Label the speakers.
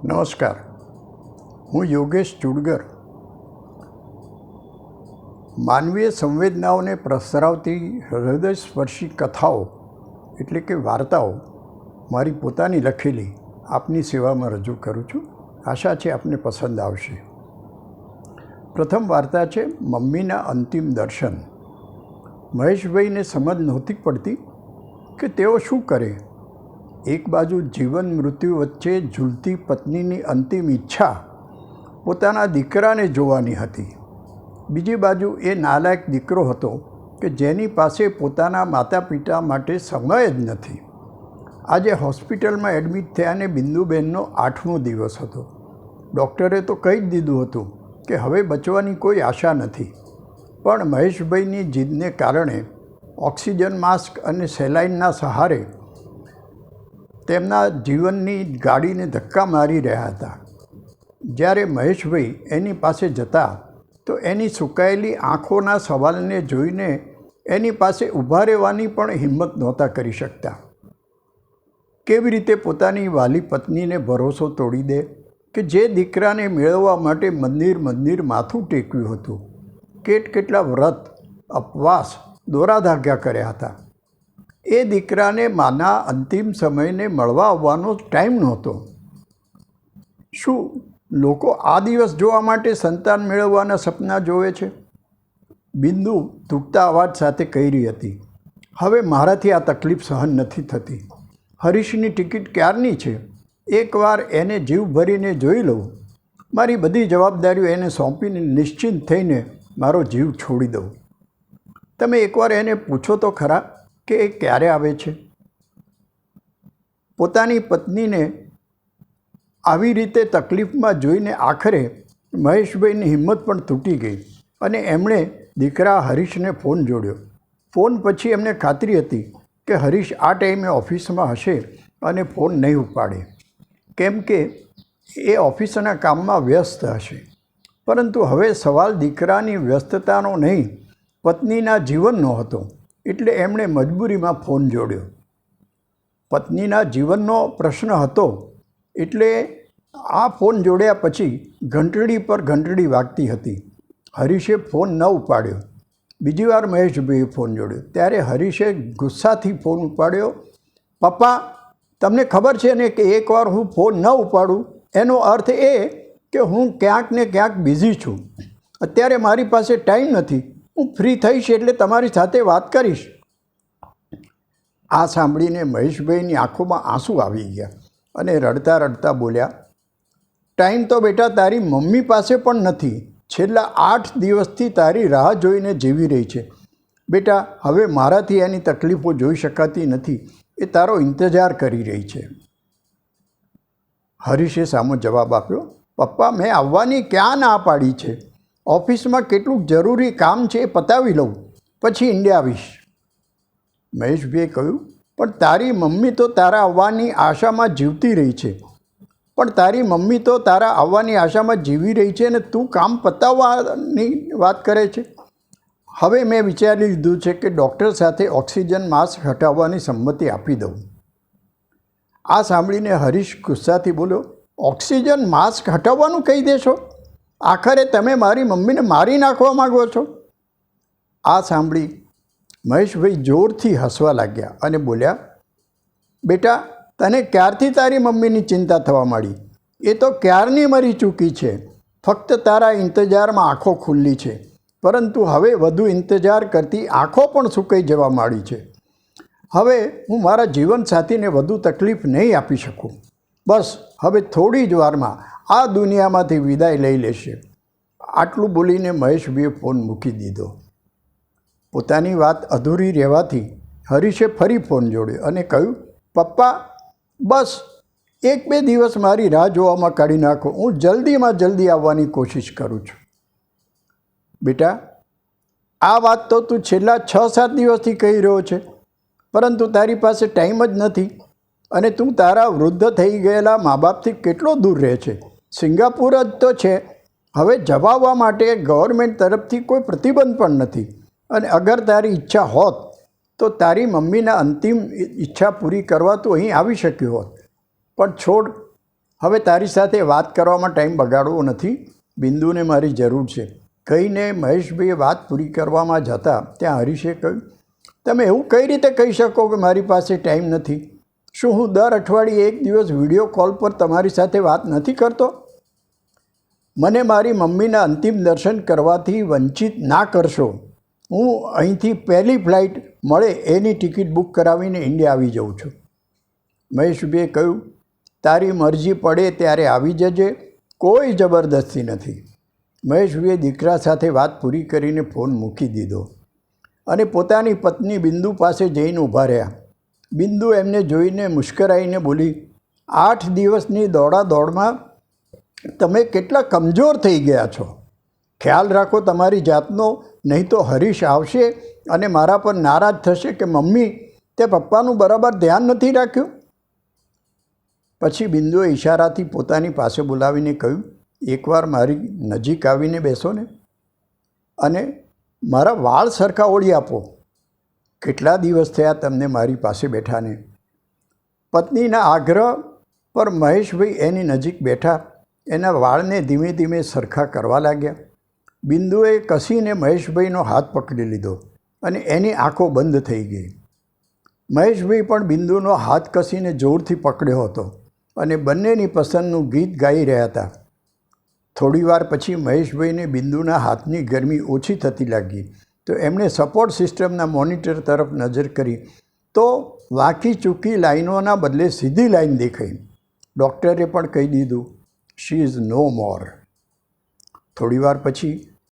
Speaker 1: નમસ્કાર, હું યોગેશ ચુડગર. માનવીય સંવેદનાઓને પ્રસરાવતી હૃદયસ્પર્શી કથાઓ એટલે કે વાર્તાઓ મારી પોતાની લખેલી આપની સેવામાં રજૂ કરું છું. આશા છે આપને પસંદ આવશે. પ્રથમ વાર્તા છે મમ્મીના અંતિમ દર્શન. મહેશભાઈને સમજ નહોતી પડતી કે તેઓ શું કરે. એક બાજુ જીવન મૃત્યુ વચ્ચે ઝૂલતી પત્નીની અંતિમ ઈચ્છા પોતાના દીકરાને જોવાની હતી. બીજી બાજુ એ નાલાયક દીકરો હતો કે જેની પાસે પોતાના માતા પિતા માટે સમય જ નથી. આજે હોસ્પિટલમાં એડમિટ થયાને બિંદુબેનનો 8મો દિવસ હતો. ડૉક્ટરે તો કહી જ દીધું હતું કે હવે બચવાની કોઈ આશા નથી. પણ મહેશભાઈની જીદને કારણે ઓક્સિજન માસ્ક અને સેલાઇનના સહારે તેમના જીવનની ગાડીને ધક્કા મારી રહ્યા હતા. જ્યારે મહેશભાઈ એની પાસે જતા તો એની સુકાયેલી આંખોના સવાલને જોઈને એની પાસે ઊભા રહેવાની પણ હિંમત નહોતા કરી શકતા. કેવી રીતે પોતાની વાલી પત્નીને ભરોસો તોડી દે કે જે દીકરાને મેળવવા માટે મંદિર માથું ટેક્યું હતું, કેટલા વ્રત ઉપવાસ દોરાધાગ્યા કર્યા હતા. એ દીકરાને માના અંતિમ સમયને મળવા આવવાનો ટાઈમ નહોતો. શું લોકો આ દિવસ જોવા માટે સંતાન મેળવવાના સપના જોવે છે? બિંદુ તૂટતા અવાજ સાથે કહી રહી હતી, હવે મારાથી આ તકલીફ સહન નથી થતી. હરીશની ટિકિટ ક્યારની છે. એકવાર એને જીવ ભરીને જોઈ લઉં. મારી બધી જવાબદારીઓ એને સોંપીને નિશ્ચિંત થઈને મારો જીવ છોડી દઉં. તમે એકવાર એને પૂછો તો ખરા કે એ ક્યારે આવે છે. પોતાની પત્નીને આવી રીતે તકલીફમાં જોઈને આખરે મહેશભાઈની હિંમત પણ તૂટી ગઈ અને એમણે દીકરા હરીશને ફોન જોડ્યો. ફોન પછી એમને ખાતરી હતી કે હરીશ આ ટાઈમે ઓફિસમાં હશે અને ફોન નહીં ઉપાડે, કેમ કે એ ઓફિસના કામમાં વ્યસ્ત હશે. પરંતુ હવે સવાલ દીકરાની વ્યસ્તતાનો નહીં, પત્નીના જીવનનો હતો. એટલે એમણે મજબૂરીમાં ફોન જોડ્યો. પત્નીના જીવનનો પ્રશ્ન હતો એટલે આ ફોન જોડ્યા પછી ઘંટડી પર ઘંટડી વાગતી હતી. હરીશે ફોન ન ઉપાડ્યો. બીજી વાર મહેશભાઈએ ફોન જોડ્યો. ત્યારે હરીશે ગુસ્સાથી ફોન ઉપાડ્યો. પપ્પા, તમને ખબર છે ને કે એકવાર હું ફોન ન ઉપાડું એનો અર્થ એ કે હું ક્યાંક ને ક્યાંક બિઝી છું. અત્યારે મારી પાસે ટાઈમ નથી. હું ફ્રી થઈશ એટલે તમારી સાથે વાત કરીશ. આ સાંભળીને મહેશભાઈની આંખોમાં આંસુ આવી ગયા અને રડતા રડતા બોલ્યા, ટાઈમ તો બેટા તારી મમ્મી પાસે પણ નથી. છેલ્લા 8 દિવસથી તારી રાહ જોઈને જીવી રહી છે. બેટા, હવે મારાથી એની તકલીફો જોઈ શકાતી નથી. એ તારો ઇંતજાર કરી રહી છે. હરીશે સામો જવાબ આપ્યો, પપ્પા, મેં આવવાની ક્યાં ના પાડી છે. ઓફિસમાં કેટલું જરૂરી કામ છે એ પતાવી લઉં, પછી ઇન્ડિયા આવીશ. મહેશભાઈએ કહ્યું, પણ તારી મમ્મી તો તારા આવવાની આશામાં જીવતી રહી છે. જીવી રહી છે અને તું કામ પતાવવાની વાત કરે છે. હવે મેં વિચારી લીધું છે કે ડૉક્ટર સાથે ઓક્સિજન માસ્ક હટાવવાની સંમતિ આપી દઉં. આ સાંભળીને હરીશ ગુસ્સાથી બોલ્યો, ઓક્સિજન માસ્ક હટાવવાનું કહી દેશો? આખરે તમે મારી મમ્મીને મારી નાખવા માગો છો? આ સાંભળી મહેશભાઈ જોરથી હસવા લાગ્યા અને બોલ્યા, બેટા, તને ક્યારથી તારી મમ્મીની ચિંતા થવા માંડી? એ તો ક્યારની મરી ચૂકી છે. ફક્ત તારા ઇંતજારમાં આંખો ખુલ્લી છે. પરંતુ હવે વધુ ઇંતજાર કરતી આંખો પણ સુકાઈ જવા માંડી છે. હવે હું મારા જીવનસાથીને વધુ તકલીફ નહીં આપી શકું. બસ હવે થોડી જ વારમાં આ દુનિયામાંથી વિદાય લઈ લેશે. આટલું બોલીને મહેશભાઈએ ફોન મૂકી દીધો. પોતાની વાત અધૂરી રહેવાથી હરીશે ફરી ફોન જોડ્યો અને કહ્યું, પપ્પા, બસ 1-2 દિવસ મારી રાહ જોવામાં કાઢી નાખો. હું જલ્દીમાં જલ્દી આવવાની કોશિશ કરું છું. બેટા, આ વાત તો તું છેલ્લા 6-7 દિવસથી કહી રહ્યો છે, પરંતુ તારી પાસે ટાઈમ જ નથી અને તું તારા વૃદ્ધ થઈ ગયેલા મા બાપથી કેટલો દૂર રહે છે. સિંગાપુર જ તો છે. હવે જવાવવા માટે ગવર્મેન્ટ તરફથી કોઈ પ્રતિબંધ પણ નથી. અને અગર તારી ઈચ્છા હોત તો તારી મમ્મીના અંતિમ ઈચ્છા પૂરી કરવા તું અહીં આવી શક્યો હોત. પણ છોડ, હવે તારી સાથે વાત કરવામાં ટાઈમ બગાડવો નથી, બિંદુને મારી જરૂર છે કહીને મહેશભાઈએ વાત પૂરી કરવામાં જતા ત્યાં હરીશે કહ્યું, તમે એવું કઈ રીતે કહી શકો કે મારી પાસે ટાઈમ નથી? શું હું દર અઠવાડિયે એક દિવસ વિડીયો કોલ પર તમારી સાથે વાત નથી કરતો? મને મારી મમ્મીના અંતિમ દર્શન કરવાથી વંચિત ના કરશો. હું અહીંથી પહેલી ફ્લાઇટ મળે એની ટિકિટ બુક કરાવીને ઇન્ડિયા આવી જાઉં છું. મહેશભાઈએ કહ્યું, તારી મરજી પડે ત્યારે આવી જજે, કોઈ જબરદસ્તી નથી. મહેશભાઈએ દીકરા સાથે વાત પૂરી કરીને ફોન મૂકી દીધો અને પોતાની પત્ની બિંદુ પાસે જઈને ઊભા રહ્યા. બિંદુ એમને જોઈને મુસ્કરાઈને બોલી, 8 દિવસની દોડાદોડમાં તમે કેટલા કમજોર થઈ ગયા છો. ખ્યાલ રાખો તમારી જાતનો, નહીં તો હરીશ આવશે અને મારા પર નારાજ થશે કે મમ્મી તે પપ્પાનું બરાબર ધ્યાન નથી રાખ્યું. પછી બિંદુએ ઈશારાથી પોતાની પાસે બોલાવીને કહ્યું, એકવાર મારી નજીક આવીને બેસો ને અને મારા વાળ સરખા ઓળી આપો. કેટલા દિવસ થયા તમને મારી પાસે બેઠાને. પત્નીના આગ્રહ પર મહેશભાઈ એની નજીક બેઠા, એના વાળને ધીમે ધીમે સરખા કરવા લાગ્યા. બિંદુએ કસીને મહેશભાઈનો હાથ પકડી લીધો અને એની આંખો બંધ થઈ ગઈ. મહેશભાઈ પણ બિંદુનો હાથ કસીને જોરથી પકડ્યો હતો અને બંનેની પસંદનું ગીત ગાઈ રહ્યા હતા. થોડીવાર પછી મહેશભાઈને બિંદુના હાથની ગરમી ઓછી થતી લાગી તો એમણે સપોર્ટ સિસ્ટમના મોનિટર તરફ નજર કરી તો વાંકી ચૂકી લાઈનોના બદલે સીધી લાઈન દેખાઈ. ડૉક્ટરે પણ કહી દીધું, શી ઇઝ નો મોર. થોડીવાર પછી